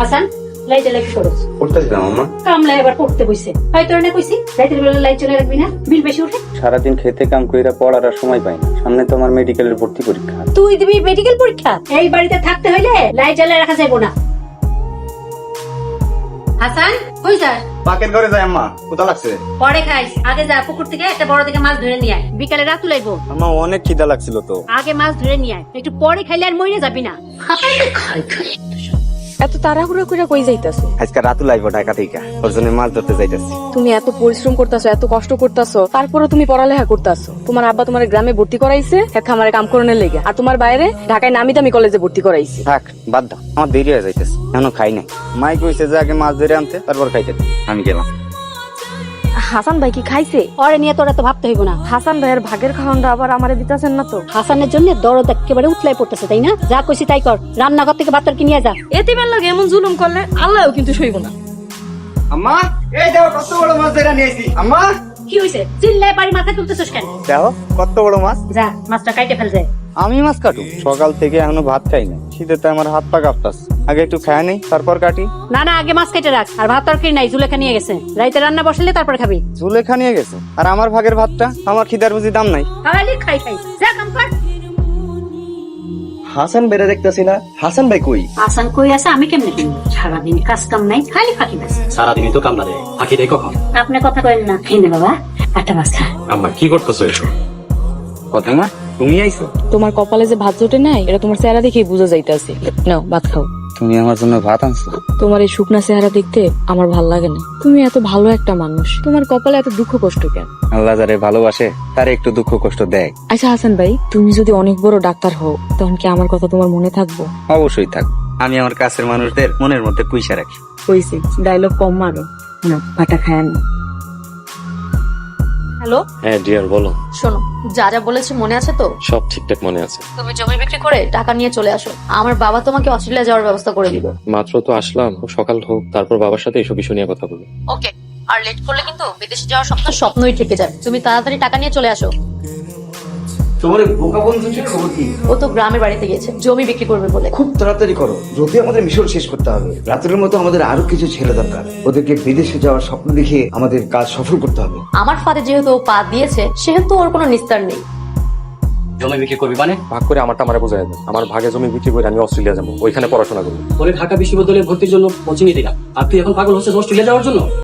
হাসান লাইটে লাইট সরস করতেছিলাম আম্মা। কামলা এবার পড়তে বইছে হয়তো না কইছি রাতের বেলা লাইট চলে রাখবি না বিল বেশি উঠে। সারাদিন খেতে কাম কইরা পড়ার আর সময় পাই না। সামনে তো আমার মেডিকেলের ভর্তি পরীক্ষা। তুই দিবি মেডিকেল পরীক্ষা? এই বাড়িতে থাকতে হইলে লাইট জ্বালিয়ে রাখা যাইবো না। হাসান কই যাস? পাকের ঘরে যাই আম্মা, কোথা লাগছে? পরে খাইস, আগে যা পুকুর থেকে একটা বড় থেকে মাছ ধরে নিয়ে আয়, বিকালে রাত লাইবো। আম্মা অনেক খিদা লাগছিল তো। আগে মাছ ধরে নিয়ে আয়, একটু পরে খাইলে আর মরে যাবি না। এত তাড়াহুড়ো করে কই যাইতাছো? আজকে রাতু লাইব ঢাকা থেকে, ওর জন্য মাছ ধরতে যাইতেছি। তুমি এত পরিশ্রম করতেছো, এত কষ্ট করতেছো, তারপরে তুমি পড়ালেখা করতেছো। তোমার আব্বা তোমার গ্রামে ভর্তি করাইছে এক খামারে কাম করানোর লেগে, আর তোমার বাইরে ঢাকায় নামি দামি কলেজে ভর্তি করাইছে। থাক বাদ দাও, আমার দেরি হয়ে যাইতেছে, এখনো খাই নাই। মাই কইছে যে আগে মাছ ধরে আনতে, তারপর খাইতে। আমি গেলাম। হাসান ভাই কি খাইছে? পরে নিয়ে তোরা তো ভাবতে হইব না। হাসান ভাইয়ের ভাগের খাওয়ানটা আবার আমারে দিতেছেন না তো? হাসানের জন্য দরদ একেবারে উতলাই পড়তেছে, তাই না? যা কইছি তাই কর, রান্নাঘর থেকে ভাত কি নিয়ে যা। এতিমের লাগে এমন জুলুম করলে আল্লাহও কিন্তু সইব না। আম্মা এই দেখো কত বড় মাছ ধরে নিয়েছি। আম্মা কি হইছে? চিল্লায় বাড়ি মাথা তুলতেছস কেন? দেখো কত বড় মাছ। যা মাছটা কাইটে ফেল যায়। আমি মাছ কাটু? সকাল থেকে এখনো ভাত খাই না, শীতে আমার হাত পা কাঁপতাছে। আগে একটু খায় নেই, তারপর কাটি। না না, আগে মাছ কেটে রাখ। আর ভাত তরকারি নাই, জুলেখা নিয়ে গেছে, রাইতে রান্না বসালে তারপর খাবি। জুলেখা নিয়ে গেছে, আর আমার ভাগের ভাতটা? আমার খিদার বুঝি দাম নাই? খাওয়ালি খাই খাই, যা কাম কর। হাসান বেড়ে দেখতেছি না। হাসান ভাই কই? হাসান কই আছে আমি কেমনে কিনবো? সারাদিন কাজ কাম নাই, খালি ফাঁকি মাছ। সারাদিনই তো কামলা দেয়, ফাঁকি দেয় কখন? আপনি কথা কইেন না, খেয়ে নে বাবা, একটা মাছ খা। আম্মা কি করতেছো এসব? কথা মা, তুমি আইছো? তোমার কপালে যে ভাত জোটে নাই, এটা তোমার চেহারা দেখেই বুঝা যাইতাছে। নাও ভাত খাও। তুমি আমার জন্য ভাত আনছো? তোমার এই শুকনা চেহারা দেখতে আমার ভাল লাগে না। তুমি এত ভালো একটা মানুষ, তোমার কপালে এত দুঃখ কষ্ট কেন? আল্লাহ যারে ভালোবাসে তারে একটু দুঃখ কষ্ট দেয়। আচ্ছা হাসান ভাই, তুমি যদি অনেক বড় ডাক্তার হও, তখন কি আমার কথা তোমার মনে থাকবো? অবশ্যই থাক। আমি আমার কাছের মানুষদের মনের মধ্যে পুইসা রাখি। হইছে, ডায়লগ কম মারো না, ভাটা খায় না। হ্যালো, হ্যাঁ ডিয়ার বলো। শোনো, যা যা বলেছে মনে আছে তো? সব ঠিকঠাক মনে আছে। তুমি জমি বিক্রি করে টাকা নিয়ে চলে আসো, আমার বাবা তোমাকে অস্ট্রেলিয়া যাওয়ার ব্যবস্থা করে দিবে। মাত্র তো আসলাম, সকাল হোক, তারপর বাবার সাথে এসব বিষয় নিয়ে কথা বলবো। ওকে, আর লেট করলে কিন্তু বিদেশে যাওয়ার স্বপ্ন স্বপ্নই থেকে যায়। তুমি তাড়াতাড়ি টাকা নিয়ে চলে আসো। তোমার বোকা বন্ধুটির খবর কি? ও তো গ্রামের বাড়িতে গেছে জমি বিক্রি করবে বলে। খুব তাড়াতাড়ি করো, যদি আমাদের মিশন শেষ করতে হবে। রাতের মতো আমাদের আরো কিছু ছেলে দরকার। ওদেরকে বিদেশে যাওয়ার স্বপ্ন দেখে আমাদের কাজ সফল করতে হবে। আমার ফাঁদে যেহেতু ও পা দিয়েছে, সেহেতু ওর কোনো নিস্তার নেই। জমি বিক্রি করবি মানে? ভাগ করে আমারটা আমারে বোঝাই দেয়। আমার ভাগে জমি বিক্রি করে আমি অস্ট্রেলিয়া যাবো, ওইখানে পড়াশোনা করবো। পরে ঢাকা বিশ্ববিদ্যালয়ে ভর্তির জন্য কোচিং দিলাম, আর তুই এখন পাগল হচ্ছে অস্ট্রেলিয়া যাওয়ার জন্য?